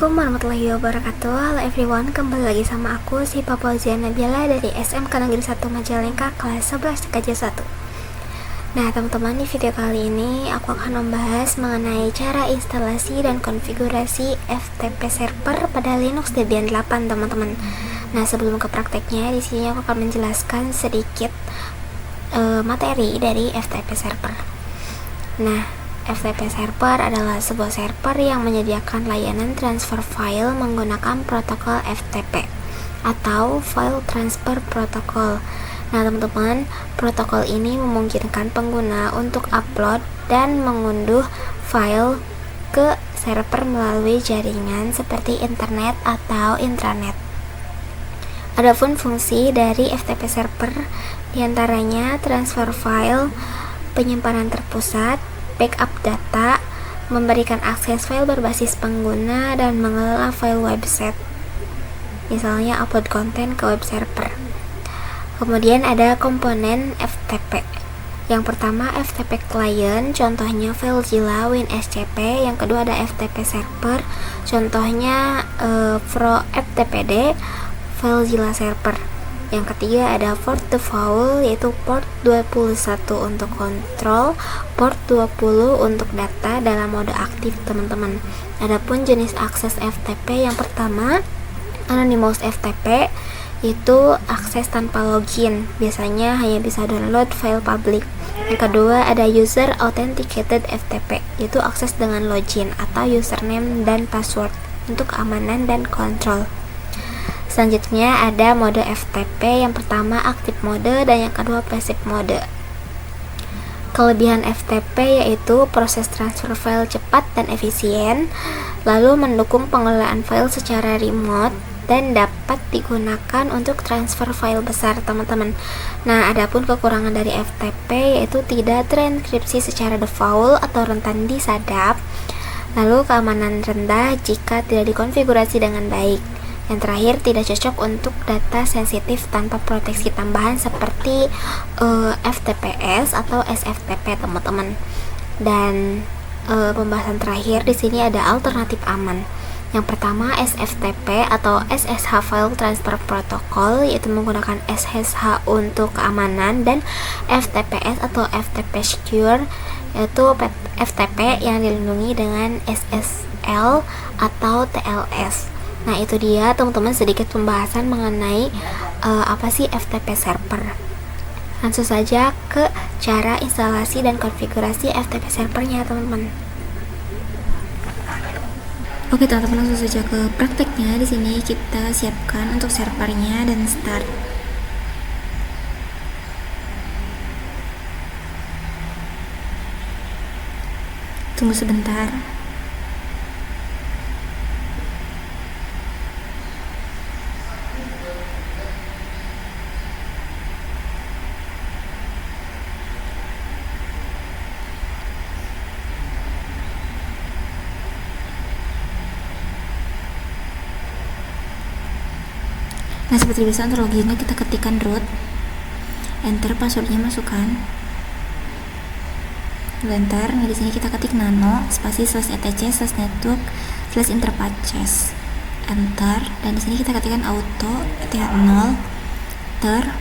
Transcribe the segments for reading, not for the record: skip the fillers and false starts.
Assalamualaikum warahmatullahi wabarakatuh. Halo everyone, kembali lagi sama aku si Fauzia Nabila dari SMK Negeri 1 Majalengka kelas 11 TKJ 1. Nah teman-teman, di video kali ini aku akan membahas mengenai cara instalasi dan konfigurasi FTP server pada Linux Debian 8 teman-teman. Nah sebelum ke prakteknya, di sini aku akan menjelaskan sedikit materi dari FTP server. Nah, FTP server adalah sebuah server yang menyediakan layanan transfer file menggunakan protokol FTP atau File Transfer Protocol. Nah teman-teman, protokol ini memungkinkan pengguna untuk upload dan mengunduh file ke server melalui jaringan seperti internet atau intranet. Adapun fungsi dari FTP server diantaranya transfer file, penyimpanan terpusat, backup data, memberikan akses file berbasis pengguna, dan mengelola file website, misalnya upload konten ke web server. Kemudian ada komponen FTP. Yang pertama FTP client, contohnya FileZilla, WinSCP. Yang kedua ada FTP server, contohnya FTPD, FileZilla server. Yang ketiga ada port default, yaitu port 21 untuk kontrol, port 20 untuk data dalam mode aktif teman-teman. Adapun jenis akses FTP, yang pertama anonymous FTP, itu akses tanpa login, biasanya hanya bisa download file public. Yang kedua ada user authenticated FTP, yaitu akses dengan login atau username dan password untuk keamanan dan kontrol. Selanjutnya ada mode FTP, yang pertama active mode dan yang kedua passive mode. Kelebihan FTP yaitu proses transfer file cepat dan efisien, lalu mendukung pengelolaan file secara remote dan dapat digunakan untuk transfer file besar teman-teman. Nah, adapun kekurangan dari FTP yaitu tidak terenkripsi secara default atau rentan disadap, lalu keamanan rendah jika tidak dikonfigurasi dengan baik. Yang terakhir, tidak cocok untuk data sensitif tanpa proteksi tambahan seperti FTPS atau SFTP teman-teman. Dan pembahasan terakhir di sini ada alternatif aman. Yang pertama SFTP atau SSH File Transfer Protocol, yaitu menggunakan SSH untuk keamanan, dan FTPS atau FTP Secure, yaitu FTP yang dilindungi dengan SSL atau TLS. Nah itu dia teman-teman sedikit pembahasan mengenai apa sih FTP server. Langsung saja ke cara instalasi dan konfigurasi FTP servernya teman-teman. Oke teman-teman, langsung saja ke prakteknya. Di sini kita siapkan untuk servernya dan start. Tunggu sebentar. Nah seperti biasa untuk loginnya kita ketikkan root, enter, passwordnya masukkan, enter. Nah di sini kita ketik nano spasi /etc/network/interfaces, enter. Dan di sini kita ketikkan auto eth0 ter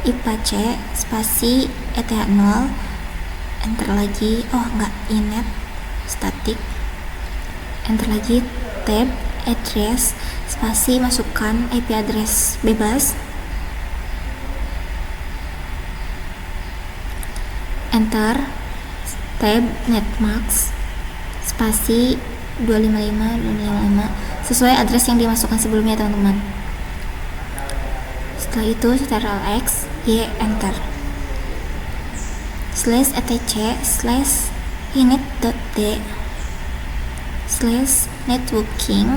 ipac spasi eth0, enter lagi, inet static, enter lagi, tab address spasi masukkan IP address bebas, enter, tab netmask spasi 255 sesuai address yang dimasukkan sebelumnya teman-teman. Setelah itu Ctrl X Y, enter, /etc/init.d/networking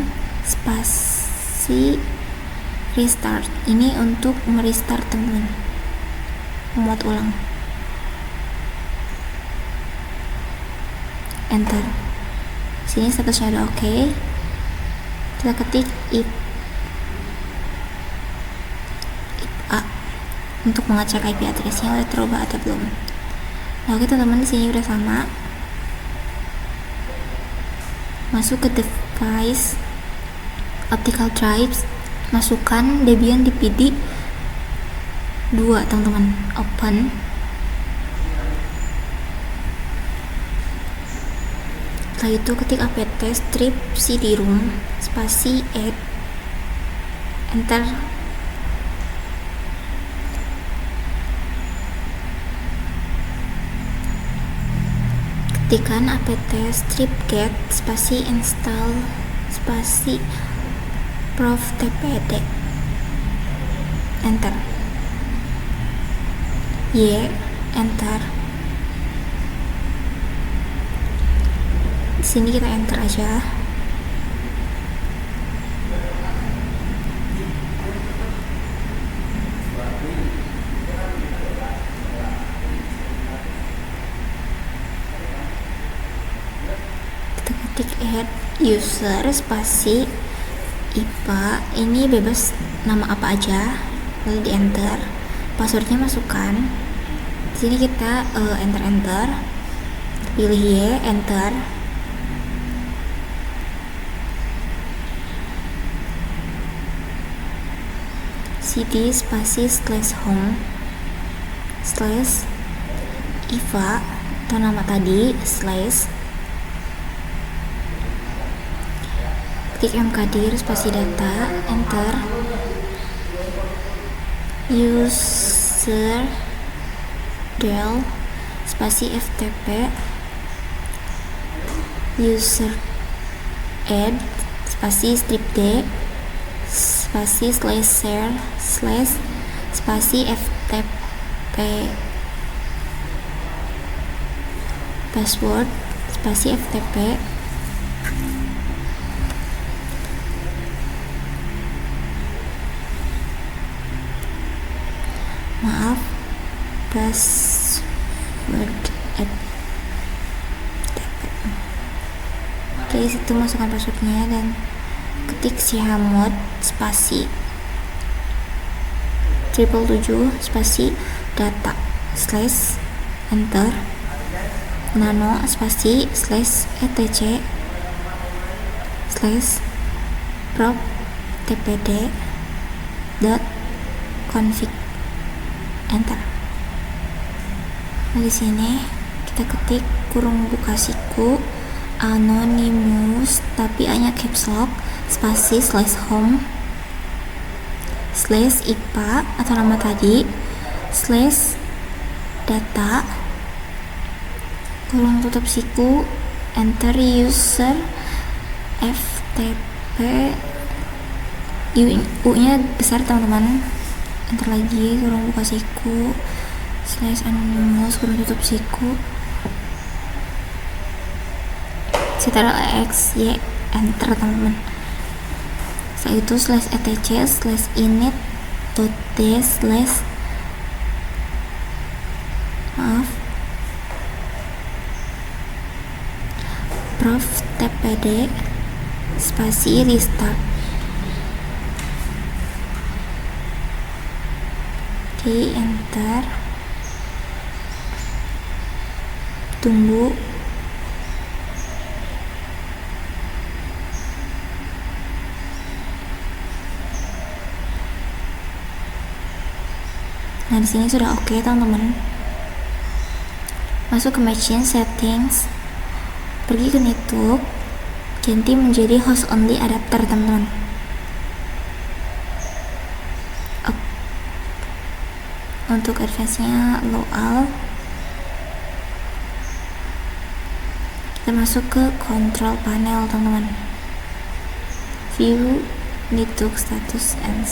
spasi restart. Ini untuk merestart teman-teman, memuat ulang, enter. Sini statusnya udah oke. Kita ketik IP A untuk mengecek IP addressnya udah terubah atau belum. Nah oke teman-teman, di sini udah sama. Masuk ke device optical drives, masukkan Debian dpd 2 teman-teman, open. Setelah itu ketik apt strip cd-rom spasi add, enter. Ketikkan apt strip get spasi install spasi prof.tpd, enter. Enter. Di sini kita enter aja. Kita ketik add user spasi IPA, ini bebas nama apa aja, lalu di enter. Passwordnya masukkan. Di sini kita enter, pilih enter. cd spasi /home /IVA atau nama tadi klik mkdir spasi data, enter. User del spasi ftp user add spasi strip d spasi /share spasi ftp password spasi ftp password Oke, situ masukkan passwordnya dan ketik chmod spasi 777 spasi data enter. Nano spasi /etc prop tpd .config, enter. Nah, di sini kita ketik kurung buka siku anonymous tapi hanya caps lock spasi /home /IPA atau nama tadi /data kurung tutup siku, enter. User ftp u nya besar teman-teman, enter lagi, kurung buka siku /anonymous kurung tutup siku ctrl x y, enter teman-teman. Setelah itu /etc /init.d prof.tpd spasi restart. Oke, enter. Tunggu. Nah, di sini sudah oke, teman-teman. Masuk ke machine settings, pergi ke network, ganti menjadi host only adapter, teman-teman. Untuk advance-nya low all, kita masuk ke control panel, teman-teman. View network status and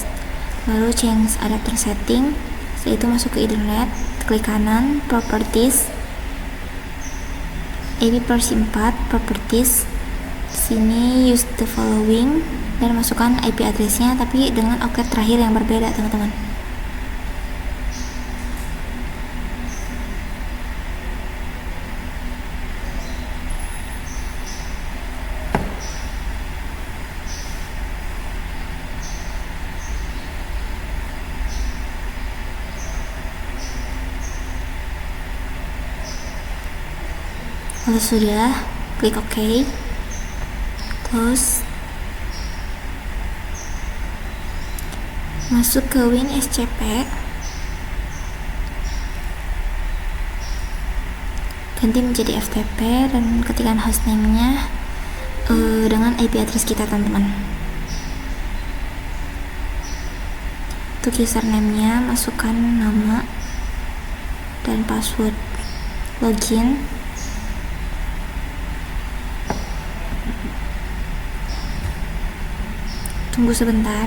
lalu change adapter setting. Setelah itu masuk ke Ethernet, klik kanan, properties, IP/4 properties. Sini use the following dan masukkan IP address-nya tapi dengan oktet terakhir yang berbeda, teman-teman. Kalau sudah, klik OK, close. masuk ke WinSCP, ganti menjadi FTP, dan ketikkan hostname-nya dengan IP address kita, teman-teman. Untuk username-nya masukkan nama dan password login. Tunggu sebentar.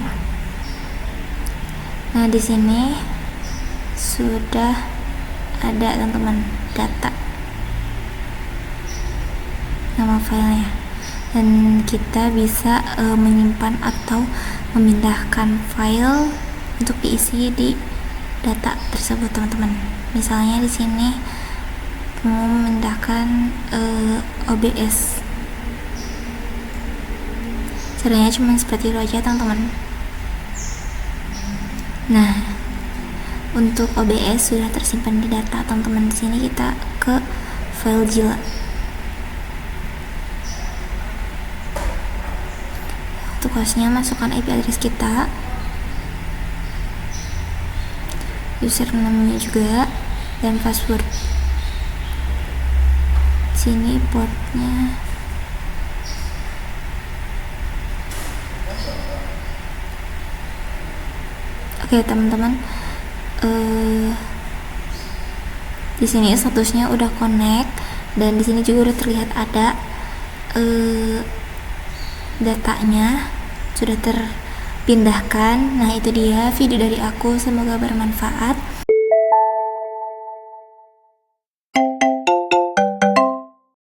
Nah, di sini sudah ada, teman-teman, data nama filenya, dan kita bisa menyimpan atau memindahkan file untuk diisi di data tersebut, teman-teman. Misalnya di sini mau memindahkan OBS. Caranya cuma seperti itu aja, teman-teman. Nah, untuk OBS sudah tersimpan di data, teman-teman. Di sini kita ke FileZilla. Untuk hostnya masukkan IP address kita, username-nya juga, dan password. Sini portnya. Oke, teman-teman, di sini statusnya udah connect, dan di sini juga udah terlihat ada datanya sudah terpindahkan. Nah, itu dia video dari aku, semoga bermanfaat.